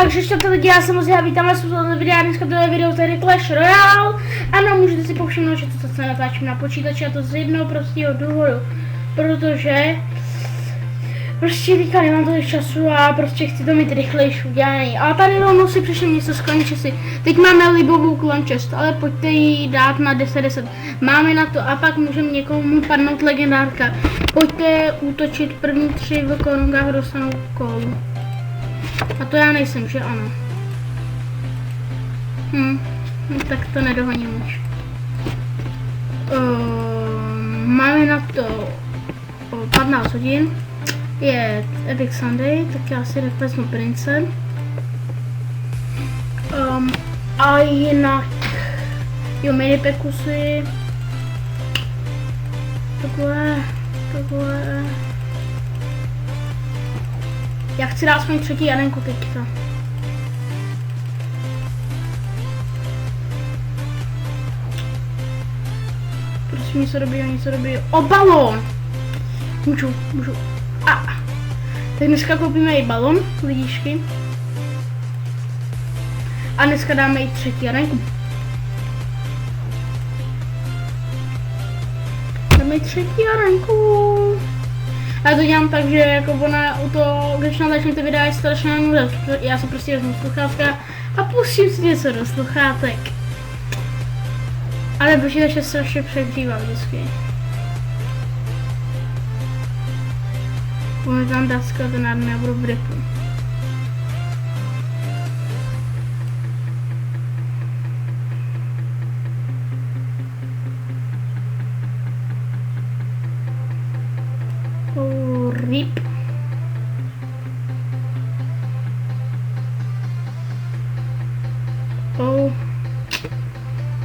Takže čtěte lidi, já jsem moc vítám vás u tohoto videa, dneska to je video tady Clash Royale. Ano, můžete si povšimnout, že to se natáčím na počítači a to z jednoho prostého důvodu. Protože prostě teďka nemám tolik času a prostě chci to mít rychlejší udělaný. A tady rovnou si přišli něco z klančesy. Teď máme libovou klančest, ale pojďte ji dát na 10-10. Máme na to a pak můžeme někomu padnout legendárka. Pojďte útočit, první 3 v korunách dostanou kolu. A to já nejsem, že ano. Tak to nedohoním už. Máme na to 15 hodin. Je Epic Sunday, tak já si vezmu prince. A jinak jo, minipeku si takhle. Já chci dát svůj třetí arenku teďka. Prosím, něco dobí. O, balón! Můžu. Tak dneska koupíme i balón, lidíčky. A dneska dáme i třetí arenku. A já to dělám tak, že jako ona u toho, když natáčím ty videa, je strašná nuda. Já se prostě vezmu sluchátka a pustím si něco do sluchátek. Ale počítač je strašně přehřívá vždycky. Budeme tam dát skladonárny a budu v repu. Rip.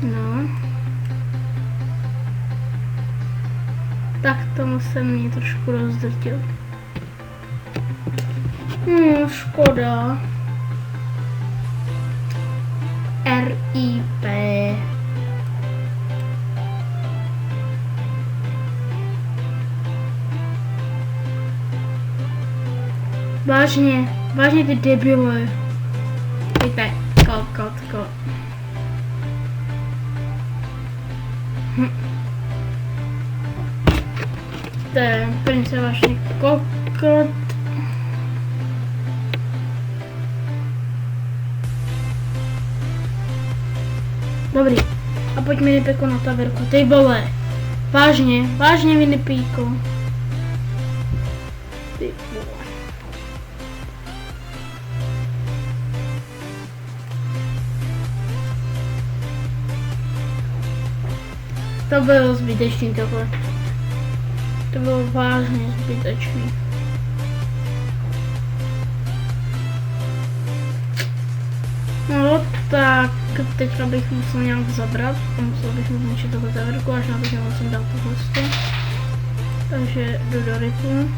No. Tak tomu se mě trošku rozdrtil. Škoda. RIP. Vážně ty debile. Víte, kot. Ten prince vážně kokot. Dobrý. A pojď minipeko na taverku. Ty vole. Vážně minipíko. Ty vole. To bylo zbytečný tohle. To bylo vážně zbytečný. No tak, teďka bych musel nějak zabrat a musel bych mu zničit tohle taverku, až na to, že musím dát tohle. Takže jdu do rytmu.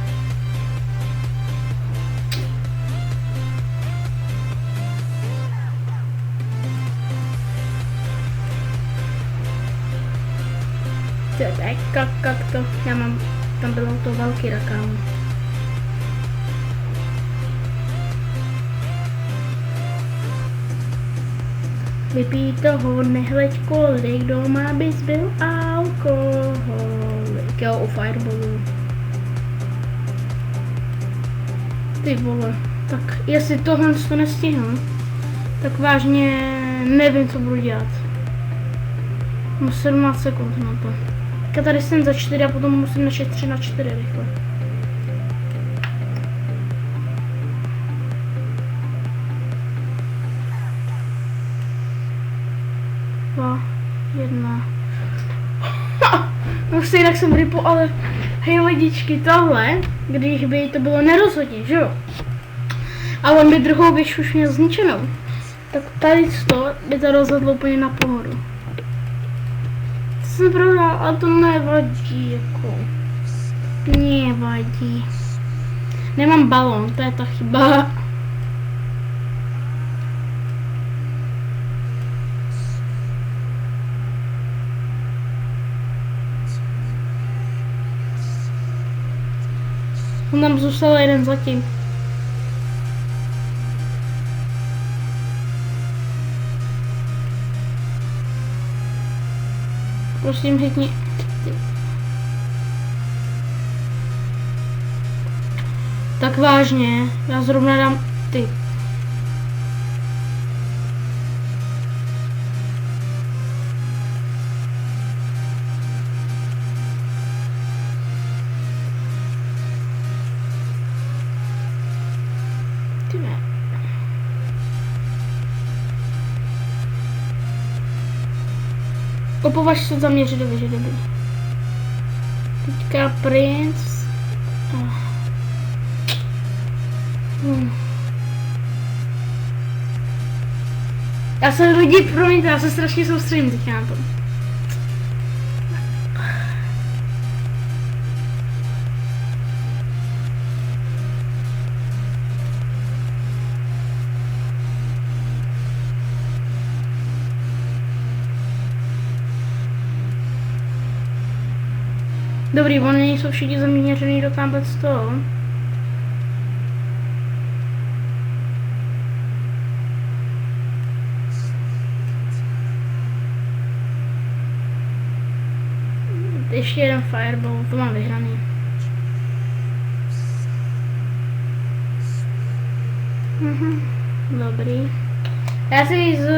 Tak to, já mám, tam bylo to velký rakán. Vypij toho, nehleď kolik, doma bys byl alkoholik. Jo, u fireballu. Ty vole, tak jestli tohle to nestihnu, tak vážně nevím, co budu dělat. Mám 17 sekund na to. Já tady jsem za 4 a potom musím načet 3 na 4 rychle. Dva, 1. No si jinak jsem rypu, ale hej lidičky, tohle, když by to bylo nerozhodně, že jo? A on by druhou věž už měl zničenou. Tak tady by to rozhodlo úplně na pohodu. Jsem prohrál, ale to nevadí, jako. Nevadí. Nemám balón, to je ta chyba. On nám zůstal jeden zatím. Prosím, hitni. Tak vážně, já zrovna dám ty. Opovaž se zaměřit, dobře, dobrý. Teďka princ. Já se lidi, promiňte, já se strašně soustředím teďka na to. Dobrý, oni jsou všichni zaměřený do tamhle z toho. Ještě jeden fireball, to mám vyhraný. Dobrý. Já si z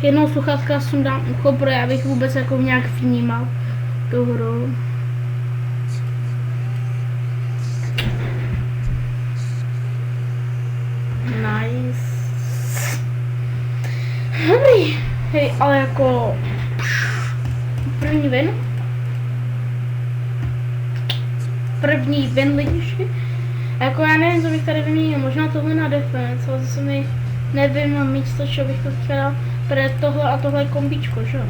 jednou sluchátka sundám ucho, protože já bych vůbec jako nějak vnímal tu hru. Nice. Dobrý. Hej, ale jako první win. První win lidičky. Jako já nevím, co bych tady vyměnil, možná tohle na defense, ale zase mi nevím místo, co bych to chtěla, protože tohle a tohle je kombíčko, že jo?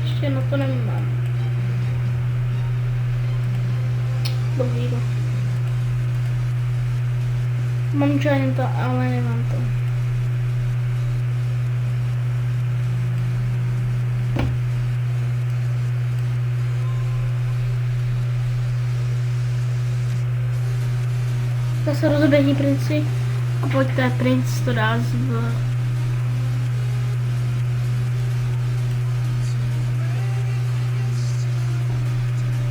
Ještě na to nemám. Dobrý. Mám gianta, ale nemám to. Zase rozeběhní princi a pojďte, princ to dá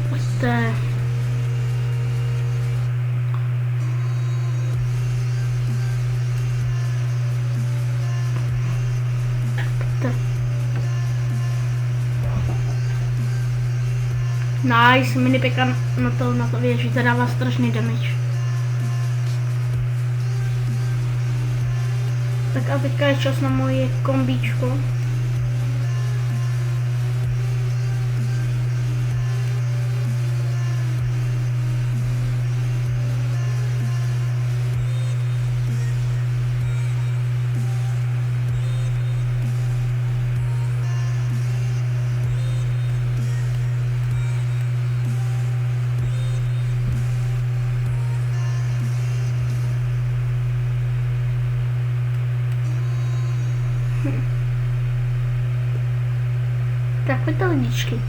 Pojďte. Nice, minipeka na to věži, to dává strašný damage. Tak a teďka je čas na moje kombíčko. Tak pojďte lidičky.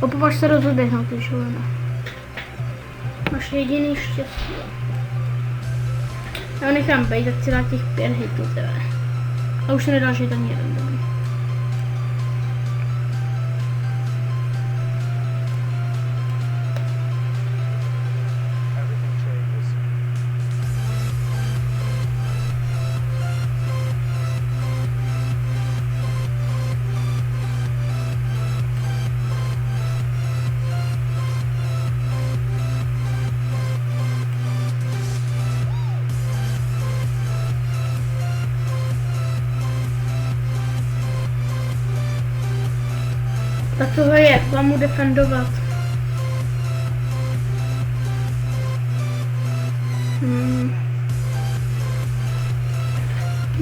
Opovaž se rozběhnout, ty šulena. Máš jediný štěstí. Já ho nechám bejt, tak si dá těch 5 hitů, teda. A už se nedá žít ani jeden, dobrý. Tak tohle je, mám mu defendovat.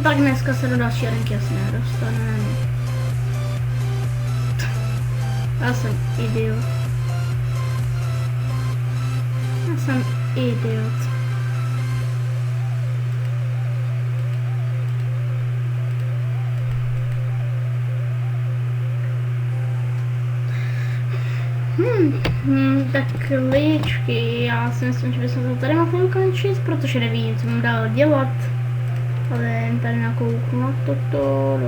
Tak dneska se do další arenky asi nedostaneme. Já jsem idiot. Já jsem idiot. Tak lidičky, já si myslím, že bychom to tady mohli ukončit, protože nevím, co mám dál dělat. Ale jen tady nakouknu na toto.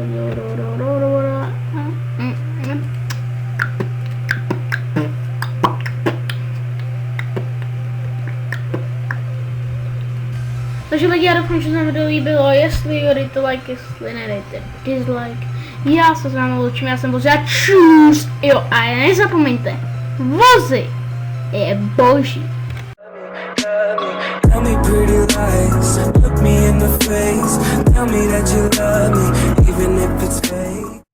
Takže lidi, já doufám, že se vám video líbilo, jestli jo, dejte like, jestli nedejte dislike. Já se s vámi loučím, já jsem Vozy a čus! Jo, a nezapomeňte, Vozy je boží. Tell me pretty lies, look me in the face, tell me that you love me, even if it's fake.